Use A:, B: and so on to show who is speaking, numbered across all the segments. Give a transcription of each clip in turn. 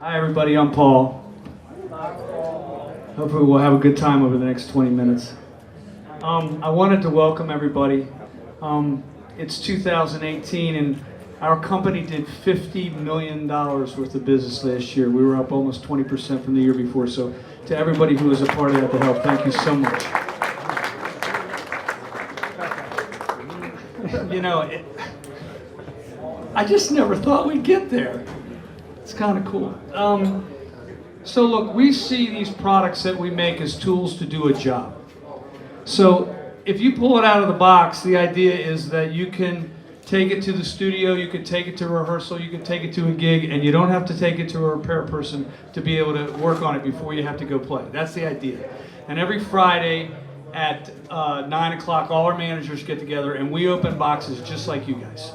A: Hi everybody, I'm Paul. Hopefully we'll have a good time over the next 20 minutes. I wanted to welcome everybody. It's 2018 and our company did $50 million worth of business last year. We were up almost 20% from the year before. So to everybody who was a part of that to help, thank you so much. You know, I just never thought we'd get there. It's kind of cool. So look, we see these products that we make as tools to do a job. So if you pull it out of the box, the idea is that you can take it to the studio, you can take it to rehearsal, you can take it to a gig, and you don't have to take it to a repair person to be able to work on it before you have to go play. That's the idea. And every Friday at 9 o'clock, all our managers get together and we open boxes just like you guys.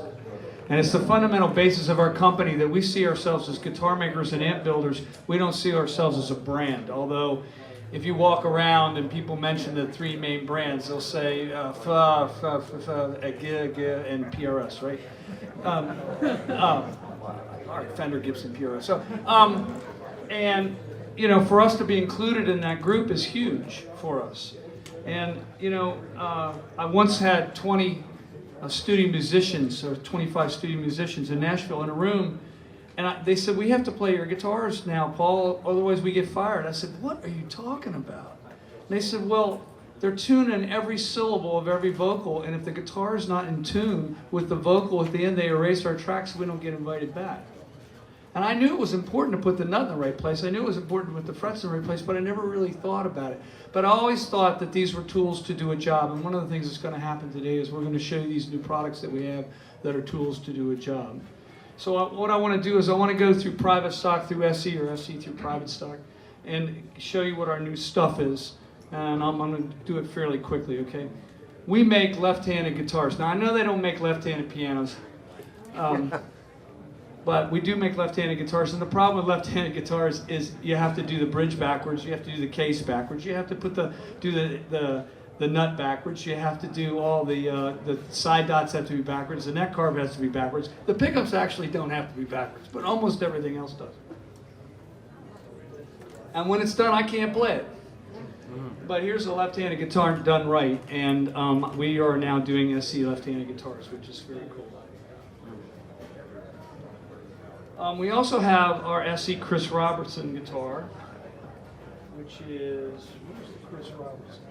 A: And it's the fundamental basis of our company that we see ourselves as guitar makers and amp builders. We don't see ourselves as a brand. Although, if you walk around and people mention the three main brands, they'll say and PRS, right? Fender, Gibson, PRS. So, and you know, for us to be included in that group is huge for us. And you know, I once had 20 studio musicians, or 25 studio musicians in Nashville in a room, and they said, "We have to play your guitars now, Paul, otherwise we get fired." I said, "What are you talking about?" And they said, "Well, they're tuning every syllable of every vocal, and if the guitar is not in tune with the vocal at the end, they erase our tracks so we don't get invited back." And I knew it was important to put the nut in the right place. I knew it was important to put the frets in the right place, but I never really thought about it. But I always thought that these were tools to do a job. And one of the things that's going to happen today is we're going to show you these new products that we have that are tools to do a job. So what I want to do is I want to go through private stock through SE or SE through private stock and show you what our new stuff is. And I'm going to do it fairly quickly, okay? We make left-handed guitars. Now, I know they don't make left-handed pianos. But we do make left-handed guitars, and the problem with left-handed guitars is you have to do the bridge backwards, you have to do the case backwards, you have to put the nut backwards, you have to do all the side dots have to be backwards, the neck carve has to be backwards. The pickups actually don't have to be backwards, but almost everything else does. And when it's done, I can't play it. But here's a left-handed guitar done right, and we are now doing SC left-handed guitars, which is very cool. We also have our SE Chris Robertson guitar, which is, where's the Chris Robertson?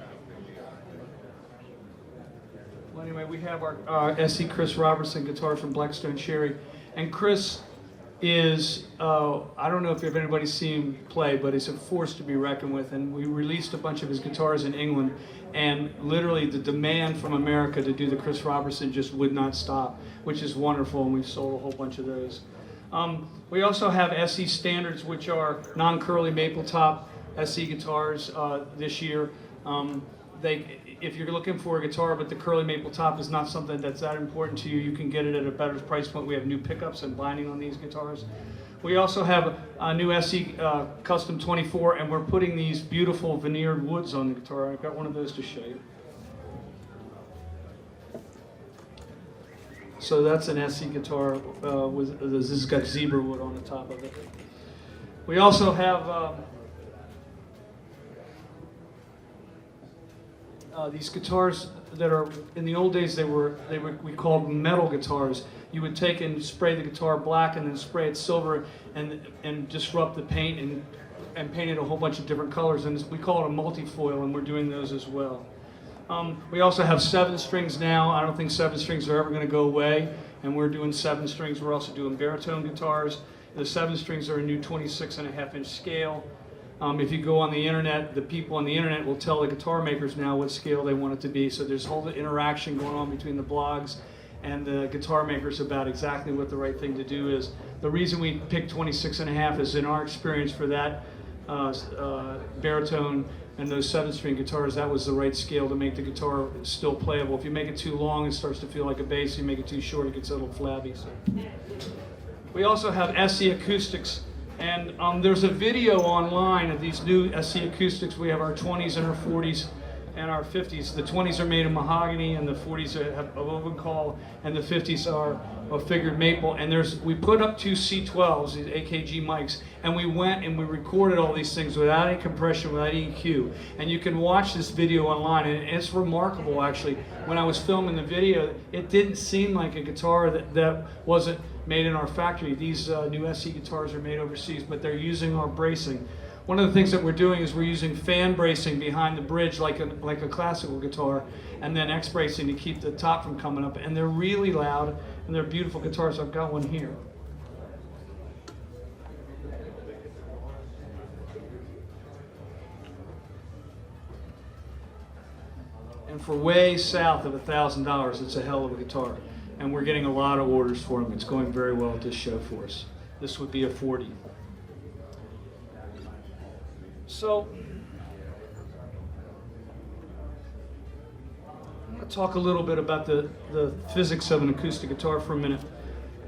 A: Well, anyway, we have our SE Chris Robertson guitar from Blackstone Cherry, and Chris is, I don't know if anybody's seen him play, but he's a force to be reckoned with, and we released a bunch of his guitars in England, and literally the demand from America to do the Chris Robertson just would not stop, which is wonderful, and we've sold a whole bunch of those. We also have SE Standards, which are non-curly maple top SE guitars this year. If you're looking for a guitar but the curly maple top is not something that's that important to you, you can get it at a better price point. We have new pickups and binding on these guitars. We also have a new SE Custom 24, and we're putting these beautiful veneered woods on the guitar. I've got one of those to show you. So that's an SE guitar this has got zebra wood on the top of it. We also have these guitars that are, in the old days we called metal guitars. You would take and spray the guitar black and then spray it silver and disrupt the paint and paint it a whole bunch of different colors. And we call it a multi-foil, and we're doing those as well. We also have 7 strings now. I don't think 7 strings are ever going to go away, and we're doing 7 strings. We're also doing baritone guitars. The 7 strings are a new 26.5-inch scale. If you go on the internet, the people on the internet will tell the guitar makers now what scale they want it to be. So there's a whole interaction going on between the blogs and the guitar makers about exactly what the right thing to do is. The reason we picked 26.5 is, in our experience, for that baritone and those 7-string guitars, that was the right scale to make the guitar still playable. If you make it too long, it starts to feel like a bass. You make it too short, it gets a little flabby. So. We also have SE Acoustics, and there's a video online of these new SE Acoustics. We have our 20s and our 40s and our 50s. The 20s are made of mahogany, and the 40s have oven call, and the 50s are a figured maple. And we put up 2 C12s, these AKG mics, and we went and we recorded all these things without any compression, without EQ. And you can watch this video online, and it's remarkable actually. When I was filming the video, it didn't seem like a guitar that wasn't made in our factory. These new SE guitars are made overseas, but they're using our bracing. One of the things that we're doing is we're using fan bracing behind the bridge like a classical guitar, and then X bracing to keep the top from coming up. And they're really loud, and they're beautiful guitars. I've got one here. And for way south of $1,000, it's a hell of a guitar. And we're getting a lot of orders for them. It's going very well at this show for us. This would be a 40. So, I'm going to talk a little bit about the physics of an acoustic guitar for a minute.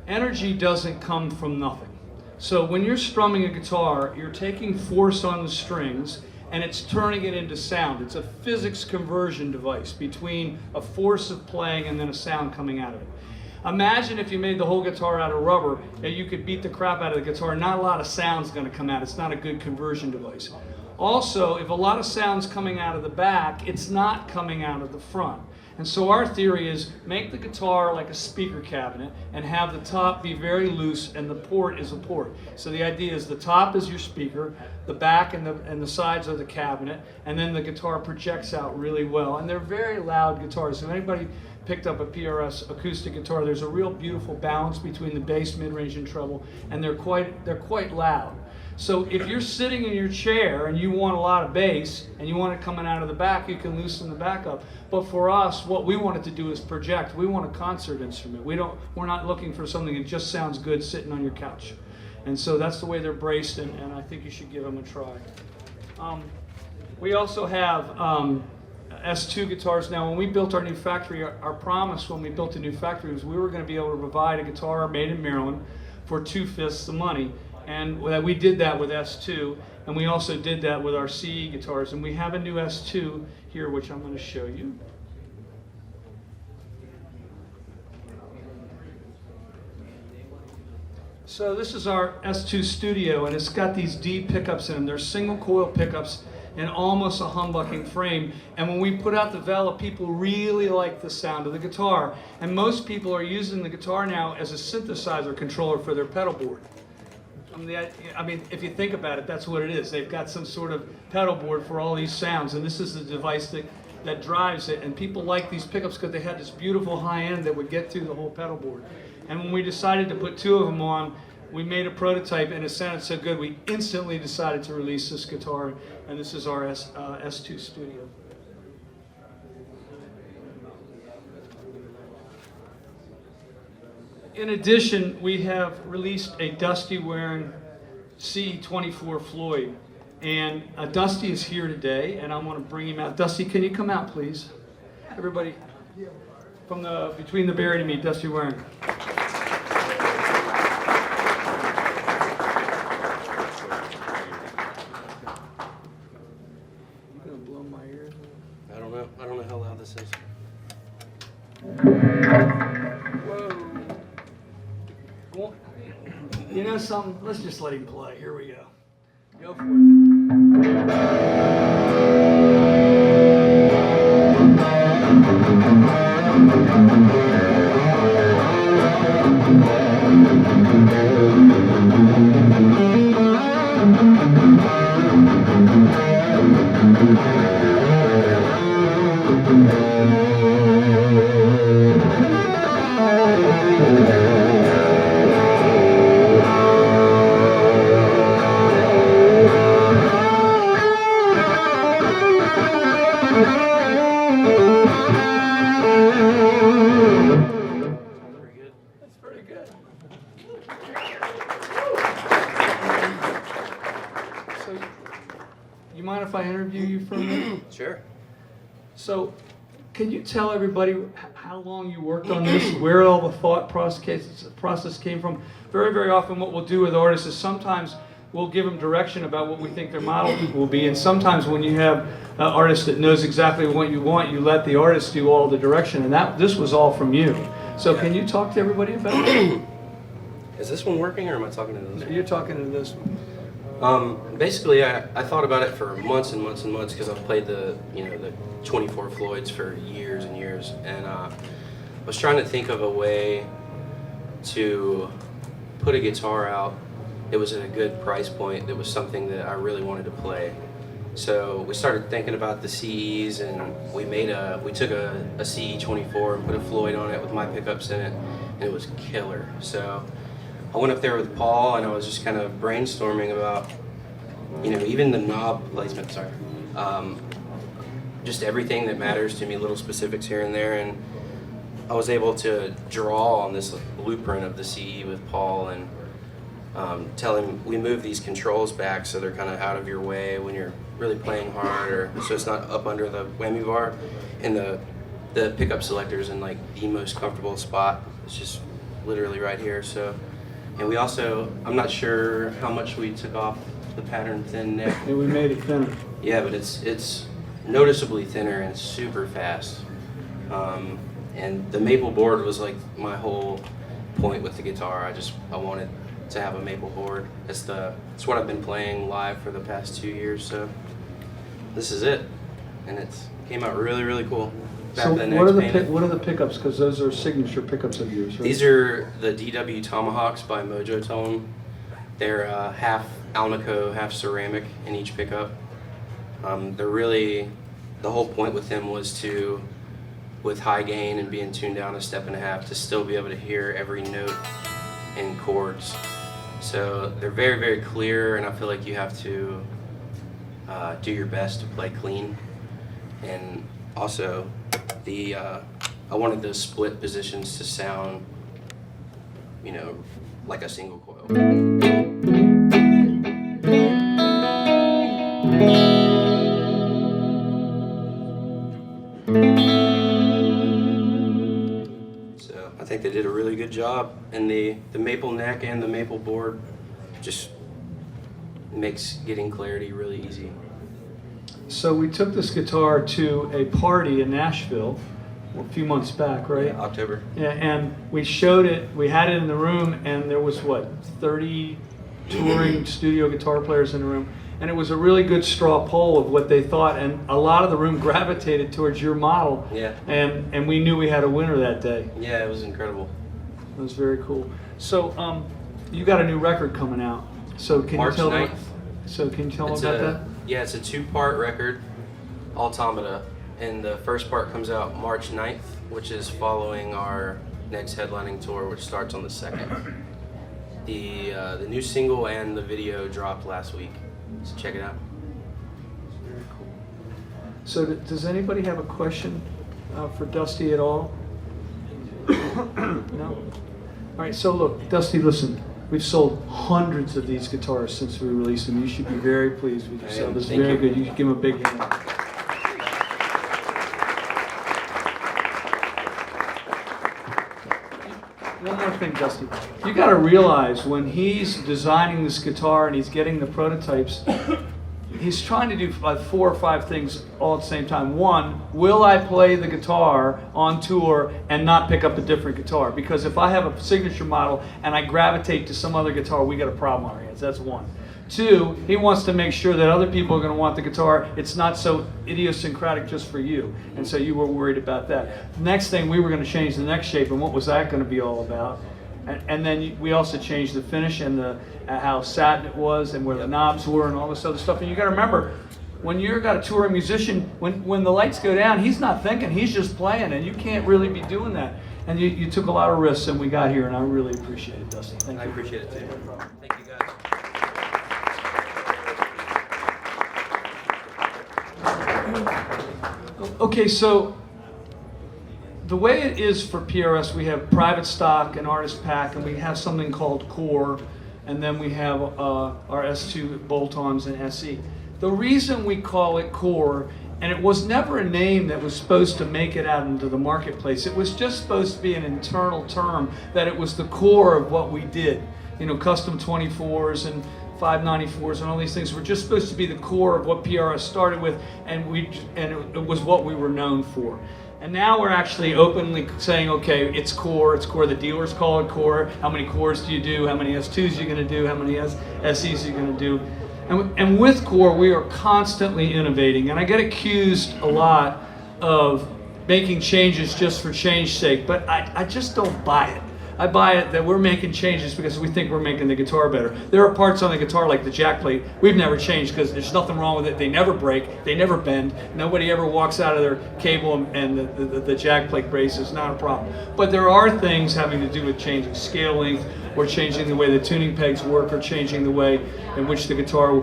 A: Energy doesn't come from nothing. So when you're strumming a guitar, you're taking force on the strings and it's turning it into sound. It's a physics conversion device between a force of playing and then a sound coming out of it. Imagine if you made the whole guitar out of rubber and you could beat the crap out of the guitar. Not a lot of sound's going to come out. It's not a good conversion device. Also, if a lot of sound's coming out of the back, it's not coming out of the front. And so our theory is make the guitar like a speaker cabinet and have the top be very loose and the port is a port. So the idea is the top is your speaker, the back and the sides are the cabinet, and then the guitar projects out really well. And they're very loud guitars. If anybody picked up a PRS acoustic guitar, there's a real beautiful balance between the bass, mid-range, and treble, and they're quite loud. So if you're sitting in your chair and you want a lot of bass and you want it coming out of the back, you can loosen the back up. But for us, what we want it to do is project. We want a concert instrument. We're not looking for something that just sounds good sitting on your couch. And so that's the way they're braced, and I think you should give them a try. We also have S2 guitars. Now, when we built our new factory, our promise when we built the new factory was we were going to be able to provide a guitar made in Maryland for 2/5 the money. And we did that with S2, and we also did that with our CE guitars. And we have a new S2 here, which I'm going to show you. So this is our S2 Studio, and it's got these D pickups in them. They're single coil pickups and almost a humbucking frame. And when we put out the Vela, people really like the sound of the guitar. And most people are using the guitar now as a synthesizer controller for their pedal board. I mean, if you think about it, that's what it is. They've got some sort of pedal board for all these sounds, and this is the device that drives it. And people like these pickups because they had this beautiful high end that would get through the whole pedal board. And when we decided to put 2 of them on, we made a prototype, and it sounded so good, we instantly decided to release this guitar. And this is our S2 Studio. In addition, we have released a Dustie wearing C24 Floyd. And Dustie is here today, and I'm going to bring him out. Dustie, can you come out, please? Everybody, from between the Barry to me, Dustie wearing. You gonna blow my ears?
B: I don't know. I don't know how loud this is.
A: Whoa. You know something? Let's just let him play. Here we go. Go for
B: Sure.
A: So, can you tell everybody how long you worked on this, where all the thought process came from? Very, very often what we'll do with artists is sometimes we'll give them direction about what we think their model will be. And sometimes when you have an artist that knows exactly what you want, you let the artist do all the direction. And this was all from you. So can you talk to everybody about it?
B: Is this one working, or am I talking to this one?
A: You're talking to this one.
B: Basically, I thought about it for months and months and months because I've played the 24 Floyds for years and years, and I was trying to think of a way to put a guitar out. It was at a good price point. It was something that I really wanted to play. So we started thinking about the CEs, and we took a CE 24 and put a Floyd on it with my pickups in it, and it was killer. So I went up there with Paul, and I was just kind of brainstorming about, even the knob placement, just everything that matters to me, little specifics here and there, and I was able to draw on this blueprint of the CE with Paul and tell him we move these controls back so they're kind of out of your way when you're really playing hard, or so it's not up under the whammy bar, and the pickup selector's in like the most comfortable spot. It's just literally right here. So, and we also, I'm not sure how much we took off the pattern thin neck.
A: And we made it thinner.
B: Yeah, but it's noticeably thinner and super fast. And the maple board was like my whole point with the guitar. I wanted to have a maple board. It's what I've been playing live for the past 2 years. So this is it, and it came out really, really cool.
A: So what are the pickups? Because those are signature pickups of yours, right?
B: These are the DW Tomahawks by Mojo Tone. They're half Alnico, half ceramic in each pickup. They're really, the whole point with them was to, with high gain and being tuned down a step and a half, to still be able to hear every note and chords. So they're very, very clear, and I feel like you have to do your best to play clean. And also, I wanted those split positions to sound, like a single coil. So I think they did a really good job, and the maple neck and the maple board just makes getting clarity really easy.
A: So we took this guitar to a party in Nashville a few months back, right?
B: Yeah, October.
A: Yeah, and we showed it, we had it in the room, and there was, 30 touring studio guitar players in the room, and it was a really good straw poll of what they thought, and a lot of the room gravitated towards your model.
B: Yeah.
A: And we knew we had a winner that day.
B: Yeah, it was incredible.
A: It was very cool. So you got a new record coming out. So can
B: March
A: you tell
B: 9th.
A: them? So can you tell them
B: It's
A: about that?
B: Yeah, it's a 2-part record, Automata, and the first part comes out March 9th, which is following our next headlining tour, which starts on the 2nd. The new single and the video dropped last week, so check it out.
A: Very cool. So does anybody have a question for Dusty at all? No? All right, so look, Dusty, listen. We've sold hundreds of these guitars since we released them. You should be very pleased with yourself. This is very good. You should give them a big hand. One more thing, Dusty. You got to realize when he's designing this guitar and he's getting the prototypes, he's trying to do like 4 or 5 things all at the same time. One, will I play the guitar on tour and not pick up a different guitar? Because if I have a signature model and I gravitate to some other guitar, we got a problem on our hands. That's one. 2, he wants to make sure that other people are going to want the guitar. It's not so idiosyncratic just for you. And so you were worried about that. Next thing, we were going to change the neck shape, and what was that going to be all about? And then we also changed the finish and how satin it was and where the knobs were and all this other stuff. And you got to remember, when you've got a touring musician, when the lights go down, he's not thinking, he's just playing, and you can't really be doing that. And you took a lot of risks, and we got here, and I really appreciate it, Dusty. Thank you.
B: I appreciate it too. Thank you, guys.
A: Okay, so the way it is for PRS, we have private stock and artist pack, and we have something called Core, and then we have our S2 bolt-ons and SE. The reason we call it Core, and it was never a name that was supposed to make it out into the marketplace. It was just supposed to be an internal term, that it was the core of what we did. Custom 24s and 594s and all these things were just supposed to be the core of what PRS started with, and it was what we were known for. And now we're actually openly saying, okay, it's core. The dealers call it core. How many cores do you do? How many S2s are you going to do? How many SEs are you going to do? And with core, we are constantly innovating. And I get accused a lot of making changes just for change's sake, but I just don't buy it. I buy it that we're making changes because we think we're making the guitar better. There are parts on the guitar like the jack plate we've never changed because there's nothing wrong with it. They never break, they never bend. Nobody ever walks out of their cable and the jack plate breaks. It's not a problem. But there are things having to do with changing scale length, or changing the way the tuning pegs work, or changing the way in which the guitar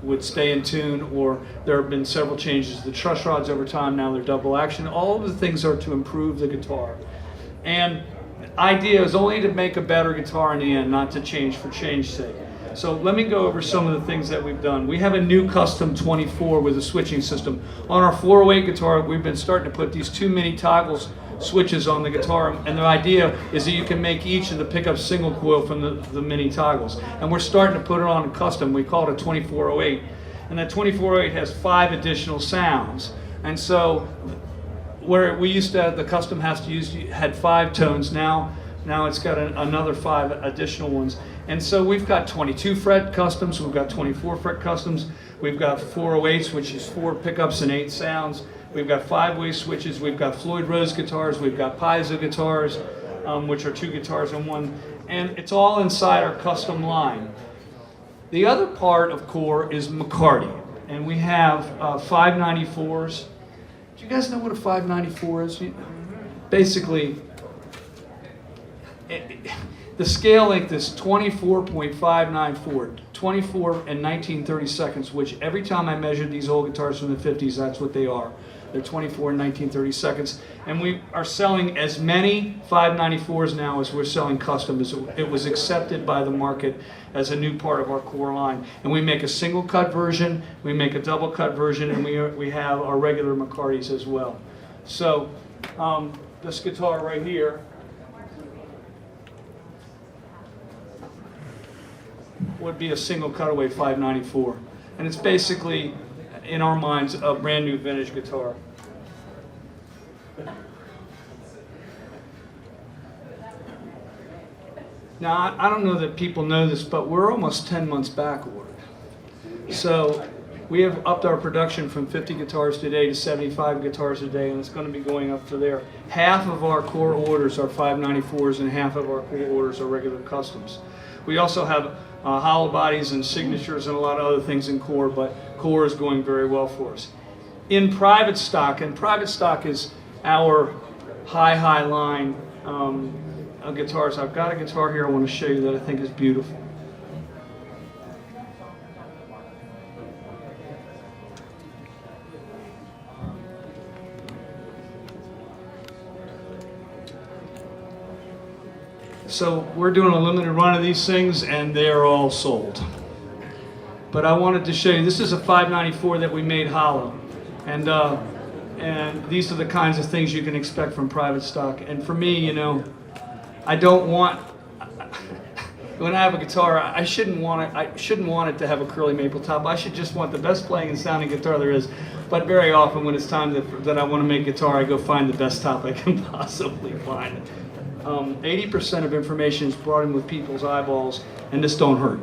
A: would stay in tune, or there have been several changes to the truss rods over time. Now they're double action. All of the things are to improve the guitar. And the idea is only to make a better guitar in the end, not to change for change's sake. So let me go over some of the things that we've done. We have a new custom 24 with a switching system. On our 408 guitar, we've been starting to put these 2 mini toggles switches on the guitar, and the idea is that you can make each of the pickups single coil from the mini toggles. And we're starting to put it on a custom. We call it a 2408. And that 2408 has 5 additional sounds. And so where we used to have the custom had 5 tones, now it's got another 5 additional ones. And so we've got 22 fret customs, we've got 24 fret customs, we've got 408s, which is 4 pickups and 8 sounds. We've got 5-way switches, we've got Floyd Rose guitars, we've got piezo guitars, which are 2 guitars in one, and it's all inside our custom line. The other part of core is McCarty, and we have 594s. Do you guys know what a 594 is? Basically, the scale length is 24.594, 24 and 19/32, which every time I measured these old guitars from the 50s, that's what they are. They're 24 and 19/32. And we are selling as many 594s now as we're selling custom. It was accepted by the market as a new part of our core line. And we make a single cut version, we make a double cut version, and we have our regular McCartys as well. So this guitar right here would be a single cutaway 594. And it's basically, in our minds, a brand new vintage guitar. Now, I don't know that people know this, but we're almost 10 months back ordered. So we have upped our production from 50 guitars today to 75 guitars a day, and it's going to be going up to there. Half of our core orders are 594s, and half of our core orders are regular customs. We also have hollow bodies and signatures and a lot of other things in core, but core is going very well for us. In private stock, and private stock is our high line of guitars. I've got a guitar here I want to show you that I think is beautiful. So we're doing a limited run of these things, and they are all sold. But I wanted to show you, this is a 594 that we made hollow. And these are the kinds of things you can expect from private stock. And for me, you know, I don't want, when I have a guitar, I shouldn't want it to have a curly maple top. I should just want the best playing and sounding guitar there is. But very often when it's time that I want to make guitar, I go find the best top I can possibly find. 80% of information is brought in with people's eyeballs, and this don't hurt.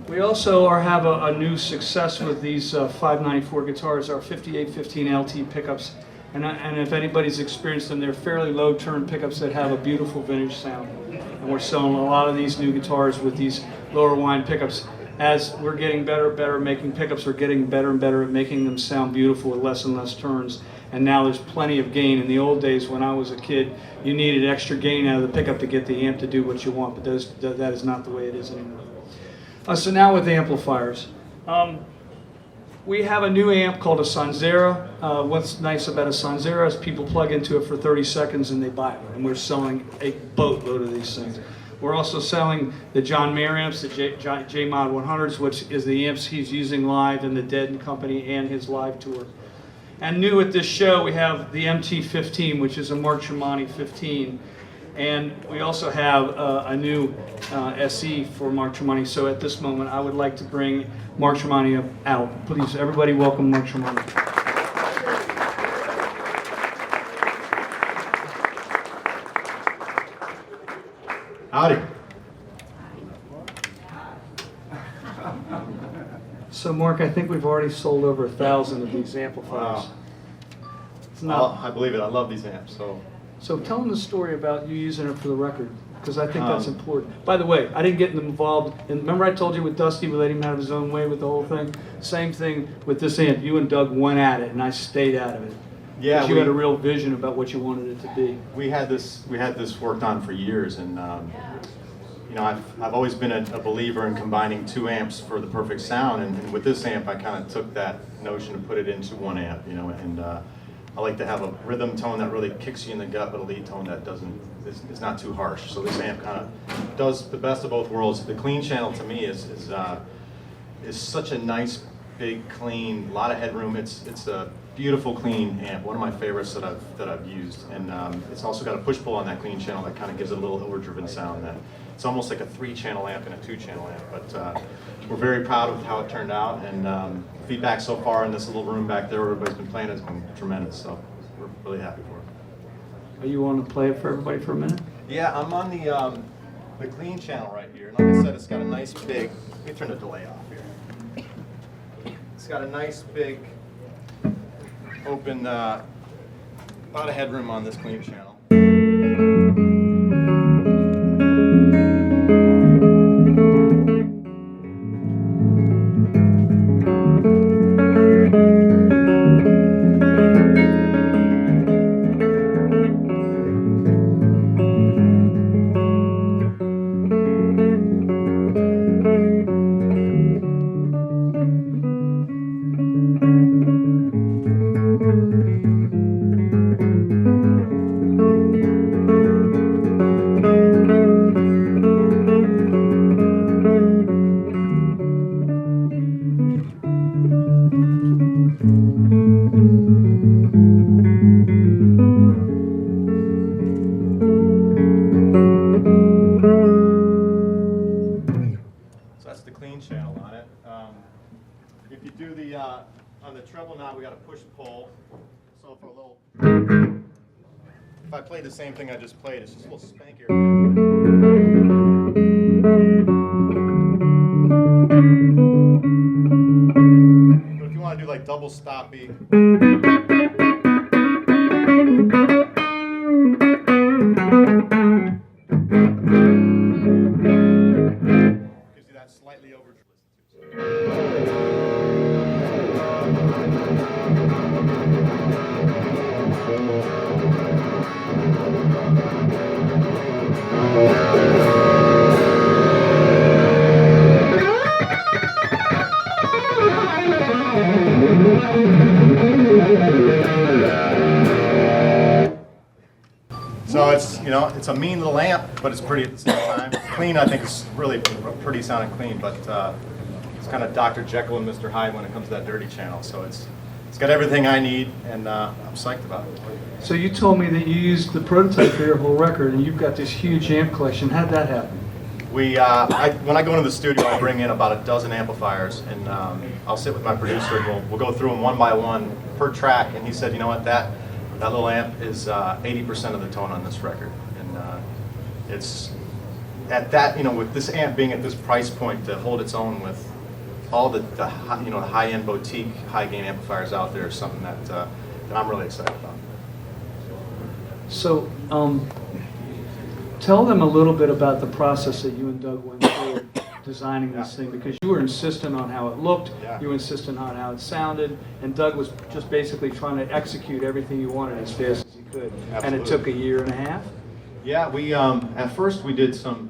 A: We also have a new success with these 594 guitars, our 5815 LT pickups. And if anybody's experienced them, they're fairly low turn pickups that have a beautiful vintage sound. And we're selling a lot of these new guitars with these lower wind pickups. As we're getting better and better at making pickups, we're getting better and better at making them sound beautiful with less and less turns. And now there's plenty of gain. In the old days when I was a kid, you needed extra gain out of the pickup to get the amp to do what you want, but that is not the way it is anymore. So now with amplifiers. We have a new amp called a Sanzera. What's nice about a Sanzera is people plug into it for 30 seconds and they buy it. And we're selling a boatload of these things. We're also selling the John Mayer amps, the J-Mod 100s, which is the amps he's using live in the Dead and Company and his live tour. And new at this show, we have the MT-15, which is a Mark Tremonti 15. And we also have a new SE for Mark Tremonti. So at this moment, I would like to bring Mark Tremonti out. Please, everybody welcome Mark Tremonti.
C: Howdy.
A: So Mark, I think we've already sold over 1,000 of these amplifiers.
C: Wow.
A: It's not,
C: I believe it. I love these amps.
A: so tell them the story about you using it for the record, because I think that's important. By the way, I didn't get involved, and remember I told you with Dusty, we let him have his own way with the whole thing? Same thing with this amp. You and Doug went at it, and I stayed out of it.
C: Yeah,
A: Because you had a real vision about what you wanted it to be.
C: we had this worked on for years, and you know, I've always been a believer in combining two amps for the perfect sound, and with this amp I kind of took that notion and put it into one amp, you know, and I like to have a rhythm tone that really kicks you in the gut, but a lead tone that is not too harsh. So this amp kind of does the best of both worlds. The clean channel to me is such a nice, big, clean, a lot of headroom. It's a beautiful, clean amp. One of my favorites that I've used, and it's also got a push pull on that clean channel that kind of gives it a little overdriven sound. That it's almost like a 3-channel amp and a 2-channel amp. But we're very proud of how it turned out, and feedback so far in this little room back there where everybody's been playing has been tremendous. So we're really happy for it.
A: Are you want to play it for everybody for a minute?
C: Yeah, I'm on the clean channel right here. And like I said, it's got a nice big, let me turn the delay off here. It's got a nice big open, lot of headroom on this clean channel. If you do the, on the treble knob, we got a push-pull. So for a little, if I play the same thing I just played, it's just a little spankier. But if you want to do like double stoppy, gives you that slightly over. So it's, you know, it's a mean little amp, but it's pretty at the same time. Clean, I think, is really pretty sounding clean, but it's kind of Dr. Jekyll and Mr. Hyde when it comes to that dirty channel. So it's got everything I need, and I'm psyched about it.
A: So you told me that you used the prototype for your whole record, and you've got this huge amp collection. How'd that happen?
C: When I go into the studio, I bring in about a dozen amplifiers, and I'll sit with my producer, and we'll go through them one by one per track. And he said, you know what, that little amp is 80% of the tone on this record, and it's at that, you know, with this amp being at this price point to hold its own with all the you know, the high-end boutique high-gain amplifiers out there is something that I'm really excited about.
A: So, tell them a little bit about the process that you and Doug went through designing this thing, because you were insistent on how it looked, you were insistent on how it sounded, and Doug was just basically trying to execute everything you wanted as fast as he could.
C: Absolutely.
A: And it took a year and a half?
C: Yeah, we at first we did some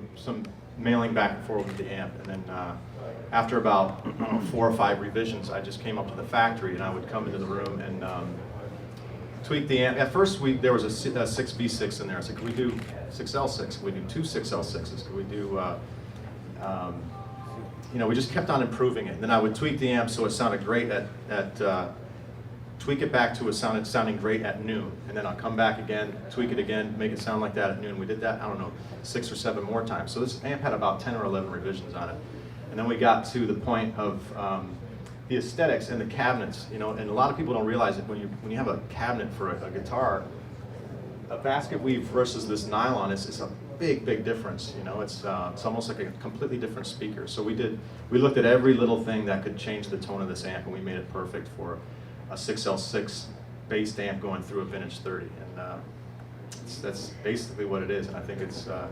C: mailing back and forth with the amp, and then after about 4 or 5 revisions, I just came up to the factory, and I would come into the room and tweaked the amp. At first, there was a 6B6 in there. I said, could we do 6L6? Could we do two 6L6s? Could we do, you know, we just kept on improving it. And then I would tweak the amp so it sounded great tweak it back to it sounding great at noon. And then I'll come back again, tweak it again, make it sound like that at noon. We did that, I don't know, 6 or 7 more times. So this amp had about 10 or 11 revisions on it. And then we got to the point of the aesthetics and the cabinets, you know, and a lot of people don't realize it when you have a cabinet for a guitar, a basket weave versus this nylon is a big difference. You know, it's almost like a completely different speaker. So we looked at every little thing that could change the tone of this amp, and we made it perfect for a 6L6 based amp going through a vintage 30, and that's basically what it is. And I think it's the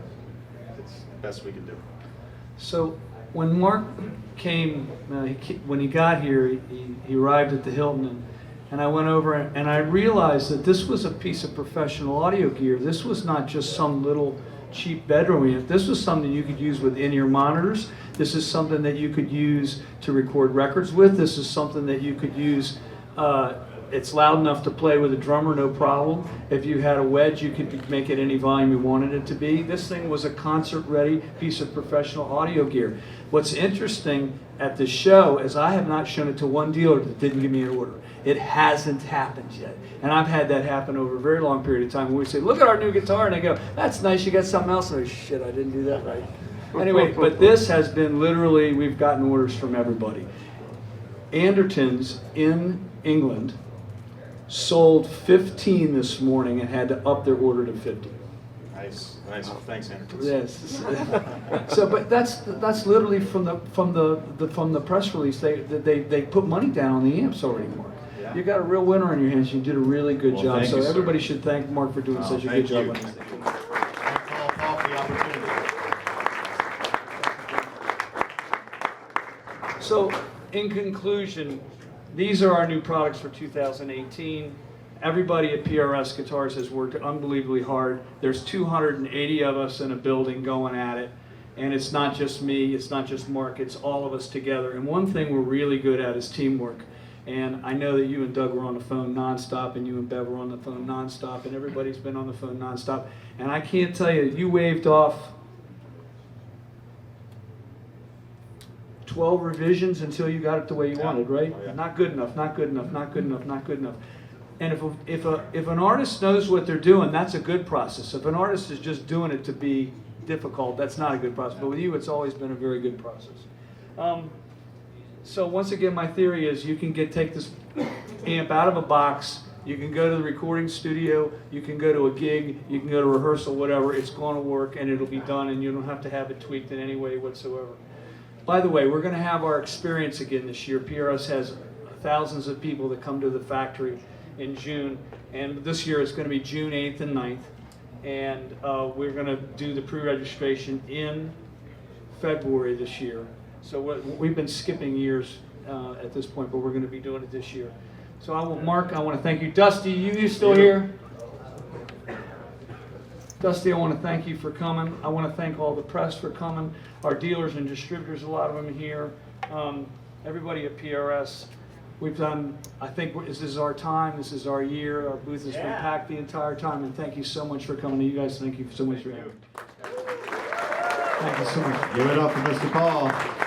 C: best we could do.
A: So when Mark came, when he got here, he arrived at the Hilton, and I went over and I realized that this was a piece of professional audio gear. This was not just some little cheap bedroom amp. This was something you could use with in-ear monitors. This is something that you could use to record records with. This is something that you could use. It's loud enough to play with a drummer, no problem. If you had a wedge, you could make it any volume you wanted it to be. This thing was a concert-ready piece of professional audio gear. What's interesting at the show is I have not shown it to one dealer that didn't give me an order. It hasn't happened yet. And I've had that happen over a very long period of time. When we say, look at our new guitar, and they go, that's nice, you got something else. And I go, shit, I didn't do that right. Anyway, but this has been literally, we've gotten orders from everybody. Andertons in England sold 15 this morning and had to up their order to 50.
C: Nice. Well, thanks, Andertons.
A: Yes. So, but that's literally from the press release. They put money down on the amps already, Mark.
C: Yeah.
A: You got a real winner on your hands. You did a really good job.
C: Thank
A: So
C: you, sir.
A: everybody should thank Mark for doing such a good job on this thing.
C: Thanks all for the opportunity.
A: So, in conclusion, these are our new products for 2018. Everybody at PRS Guitars has worked unbelievably hard. There's 280 of us in a building going at it. And it's not just me, it's not just Mark, it's all of us together. And one thing we're really good at is teamwork. And I know that you and Doug were on the phone nonstop, and you and Bev were on the phone nonstop, and everybody's been on the phone nonstop. And I can't tell you, you waved off 12 revisions until you got it the way you wanted, right?
C: Oh, yeah.
A: Not good enough, not good enough, not good enough, not good enough. And if an artist knows what they're doing, that's a good process. If an artist is just doing it to be difficult, that's not a good process. But with you, it's always been a very good process. So once again, my theory is you can take this amp out of a box, you can go to the recording studio, you can go to a gig, you can go to rehearsal, whatever, it's going to work and it'll be done, and you don't have to have it tweaked in any way whatsoever. By the way, we're going to have our experience again this year. PRS has thousands of people that come to the factory in June, and this year it's going to be June 8th and 9th, and we're going to do the pre-registration in February this year. So we've been skipping years at this point, but we're going to be doing it this year. So Mark, I want to thank you. Dusty, you still here? Dusty, I want to thank you for coming. I want to thank all the press for coming. Our dealers and distributors, a lot of them here. Everybody at PRS. We've done, I think this is our time, this is our year. Our booth has been packed the entire time, and thank you so much for coming. You guys, thank you so much for having me. Thank you so much.
D: Give it up for Mr. Paul.